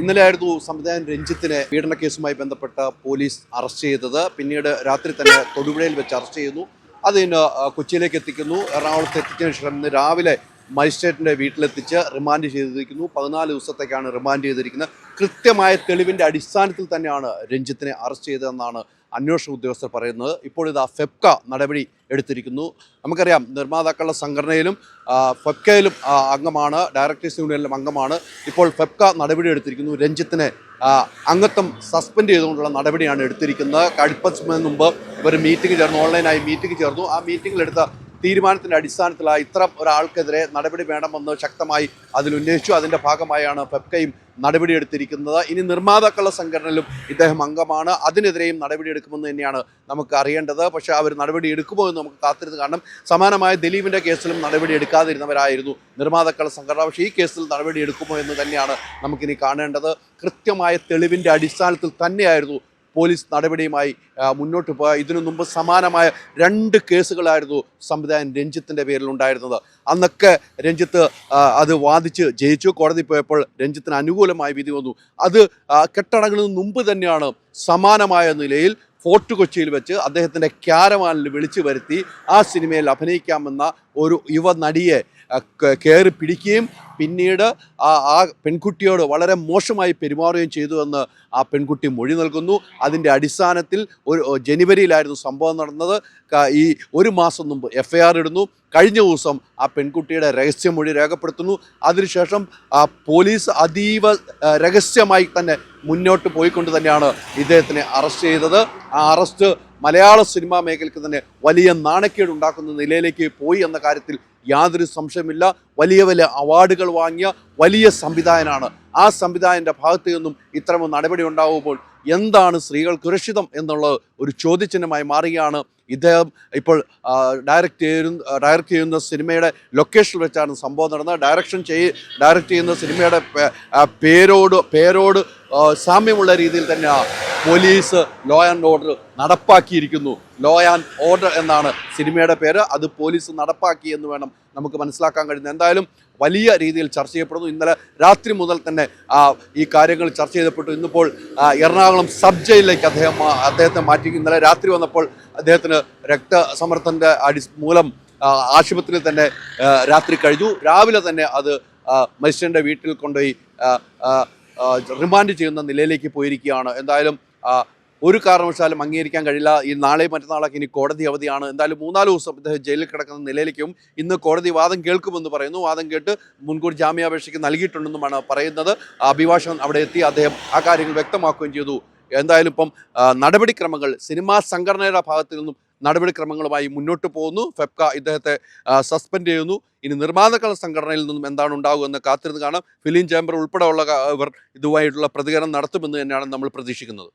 ഇന്നലെയായിരുന്നു സംവിധായകൻ രഞ്ജിത്തിനെ പീഡനക്കേസുമായി ബന്ധപ്പെട്ട പോലീസ് അറസ്റ്റ് ചെയ്തത്. പിന്നീട് രാത്രി തന്നെ തൊടുപുഴയിൽ വെച്ച് അറസ്റ്റ് ചെയ്യുന്നു. അതിന് കൊച്ചിയിലേക്ക് എത്തിക്കുന്നു. എറണാകുളത്ത് എത്തിച്ചതിന് ശേഷം ഇന്ന് രാവിലെ മജിസ്ട്രേറ്റിൻ്റെ വീട്ടിലെത്തിച്ച് റിമാൻഡ് ചെയ്തിരിക്കുന്നു. 14 ദിവസത്തേക്കാണ് റിമാൻഡ് ചെയ്തിരിക്കുന്നത്. കൃത്യമായ തെളിവിൻ്റെ അടിസ്ഥാനത്തിൽ തന്നെയാണ് രഞ്ജിത്തിനെ അറസ്റ്റ് ചെയ്തതെന്നാണ് അന്വേഷണ ഉദ്യോഗസ്ഥർ പറയുന്നത്. ഇപ്പോൾ ഇതാ ഫെപ്ക നടപടി എടുത്തിരിക്കുന്നു. നമുക്കറിയാം, നിർമ്മാതാക്കളുടെ സംഘടനയിലും ഫെപ്കയിലും അംഗമാണ്, ഡയറക്ടേഴ്സ് യൂണിയനിലും അംഗമാണ്. ഇപ്പോൾ ഫെപ്ക നടപടി എടുത്തിരിക്കുന്നു. രഞ്ജിത്തിനെ അംഗത്വം സസ്പെൻഡ് ചെയ്തുകൊണ്ടുള്ള നടപടിയാണ് എടുത്തിരിക്കുന്നത്. അല്പസമയം മുമ്പ് ഒരു മീറ്റിംഗ് ചേർന്നു, ഓൺലൈനായി മീറ്റിംഗ് ചേർന്നു. ആ മീറ്റിംഗിലെടുത്ത തീരുമാനത്തിൻ്റെ അടിസ്ഥാനത്തിലാണ് ഇത്തരം ഒരാൾക്കെതിരെ നടപടി വേണമെന്ന് ശക്തമായി അതിലുന്നയിച്ചു. അതിൻ്റെ ഭാഗമായാണ് ഫെപ്കയും നടപടിയെടുത്തിരിക്കുന്നത്. ഇനി നിർമ്മാതാക്കളുടെ സംഘടനയിലും ഇദ്ദേഹം അംഗമാണ്. അതിനെതിരെയും നടപടിയെടുക്കുമെന്ന് തന്നെയാണ് നമുക്ക് അറിയേണ്ടത്. പക്ഷേ അവർ നടപടി എടുക്കുമോ എന്ന് നമുക്ക് കാത്തിരുന്ന് കാണണം. സമാനമായ ദിലീപിൻ്റെ കേസിലും നടപടി എടുക്കാതിരുന്നവരായിരുന്നു നിർമ്മാതാക്കളുടെ സംഘടന. പക്ഷേ ഈ കേസിൽ നടപടി എടുക്കുമോ എന്ന് തന്നെയാണ് നമുക്കിനി കാണേണ്ടത്. കൃത്യമായ തെളിവിൻ്റെ അടിസ്ഥാനത്തിൽ തന്നെയായിരുന്നു പോലീസ് നടപടിയുമായി മുന്നോട്ട് പോയ. ഇതിനു മുമ്പ് സമാനമായ 2 കേസുകളായിരുന്നു സംവിധായകൻ രഞ്ജിത്തിൻ്റെ പേരിലുണ്ടായിരുന്നത്. അന്നൊക്കെ രഞ്ജിത്ത് അത് വാദിച്ച് ജയിച്ചു. കോടതി പോയപ്പോൾ രഞ്ജിത്തിന് അനുകൂലമായ വിധി വന്നു. അത് കെട്ടടങ്ങുന്നതിന് മുമ്പ് തന്നെയാണ് സമാനമായ നിലയിൽ ഫോർട്ട് കൊച്ചിയിൽ വെച്ച് അദ്ദേഹത്തിൻ്റെ ക്യാരവാനിൽ വിളിച്ചു വരുത്തി ആ സിനിമയിൽ അഭിനയിക്കാമെന്ന ഒരു യുവ നടിയെ കയറി പിടിക്കുകയും പിന്നീട് ആ പെൺകുട്ടിയോട് വളരെ മോശമായി പെരുമാറുകയും ചെയ്തുവെന്ന് ആ പെൺകുട്ടി മൊഴി നൽകുന്നു. അതിൻ്റെ അടിസ്ഥാനത്തിൽ ജനുവരിയിലായിരുന്നു സംഭവം നടന്നത്. ഈ 1 മാസം മുമ്പ് FIR ഇടുന്നു. കഴിഞ്ഞ ദിവസം ആ പെൺകുട്ടിയുടെ രഹസ്യമൊഴി രേഖപ്പെടുത്തുന്നു. അതിനുശേഷം പോലീസ് അതീവ രഹസ്യമായി തന്നെ മുന്നോട്ട് പോയിക്കൊണ്ട് തന്നെയാണ് ഇദ്ദേഹത്തിനെ അറസ്റ്റ് ചെയ്തത്. ആ അറസ്റ്റ് മലയാള സിനിമാ മേഖലയ്ക്ക് തന്നെ വലിയ നാണക്കേട് ഉണ്ടാക്കുന്ന നിലയിലേക്ക് പോയി എന്ന കാര്യത്തിൽ യാതൊരു സംശയമില്ല. വലിയ വലിയ അവാർഡുകൾ വാങ്ങിയ വലിയ സംവിധായകനാണ്. ആ സംവിധായകൻ്റെ ഭാഗത്തു നിന്നും ഇത്തരം നടപടി ഉണ്ടാകുമ്പോൾ എന്താണ് സ്ത്രീകൾക്ക് സുരക്ഷിതം എന്നുള്ളത് ഒരു ചോദ്യചിഹ്നമായി മാറുകയാണ്. ഇദ്ദേഹം ഇപ്പോൾ ഡയറക്റ്റ് ചെയ്യുന്ന സിനിമയുടെ ലൊക്കേഷനിൽ വെച്ചാണ് സംഭവം നടന്നത്. ഡയറക്റ്റ് ചെയ്യുന്ന സിനിമയുടെ പേരോട് സാമ്യമുള്ള രീതിയിൽ തന്നെ പോലീസ് ലോ ആൻഡ് ഓർഡർ നടപ്പാക്കിയിരിക്കുന്നു. ലോ ആൻഡ് ഓർഡർ എന്നാണ് സിനിമയുടെ പേര്. അത് പോലീസ് നടപ്പാക്കി എന്ന് വേണം നമുക്ക് മനസ്സിലാക്കാൻ കഴിയുന്നത്. എന്തായാലും വലിയ രീതിയിൽ ചർച്ച ചെയ്യപ്പെടുന്നു. ഇന്നലെ രാത്രി മുതൽ തന്നെ ഈ കാര്യങ്ങൾ ചർച്ച ചെയ്യപ്പെട്ടു. ഇന്നിപ്പോൾ എറണാകുളം സബ് ജയിലിലേക്ക് അദ്ദേഹത്തെ മാറ്റി. ഇന്നലെ രാത്രി വന്നപ്പോൾ അദ്ദേഹത്തിന് രക്തസമ്മർദ്ദത്തിൻ്റെ മൂലം ആശുപത്രിയിൽ തന്നെ രാത്രി കഴിഞ്ഞു. രാവിലെ തന്നെ അത് മജിസ്ട്രേറ്റിൻ്റെ വീട്ടിൽ കൊണ്ടുപോയി റിമാൻഡ് ചെയ്യുന്ന നിലയിലേക്ക് പോയിരിക്കുകയാണ്. എന്തായാലും ഒരു കാരണവശാലും അംഗീകരിക്കാൻ കഴിയില്ല. ഈ നാളെയും മറ്റന്നാളൊക്കെ ഇനി കോടതി അവധിയാണ്. എന്തായാലും 3-4 ദിവസം ഇദ്ദേഹം ജയിലിൽ കിടക്കുന്ന നിലയിലേക്കും ഇന്ന് കോടതി വാദം കേൾക്കുമെന്ന് പറയുന്നു. വാദം കേട്ട് മുൻകൂർ ജാമ്യാപേക്ഷയ്ക്ക് നൽകിയിട്ടുണ്ടെന്നുമാണ് പറയുന്നത്. അഭിഭാഷകൻ അവിടെ എത്തി അദ്ദേഹം ആ കാര്യങ്ങൾ വ്യക്തമാക്കുകയും ചെയ്തു. എന്തായാലും ഇപ്പം നടപടിക്രമങ്ങൾ സിനിമാ സംഘടനയുടെ ഭാഗത്തു നിന്നും നടപടിക്രമങ്ങളുമായി മുന്നോട്ട് പോകുന്നു. ഫെപ്ക ഇദ്ദേഹത്തെ സസ്പെൻഡ് ചെയ്യുന്നു. ഇനി നിർമ്മാതാക്കളുടെ സംഘടനയിൽ നിന്നും എന്താണ് ഉണ്ടാകുമെന്ന് കാത്തിരുന്ന് കാണാം. ഫിലിം ചേംബർ ഉൾപ്പെടെയുള്ള ഇവർ ഇതുമായിട്ടുള്ള പ്രതികരണം നടത്തുമെന്ന് തന്നെയാണ് നമ്മൾ പ്രതീക്ഷിക്കുന്നത്.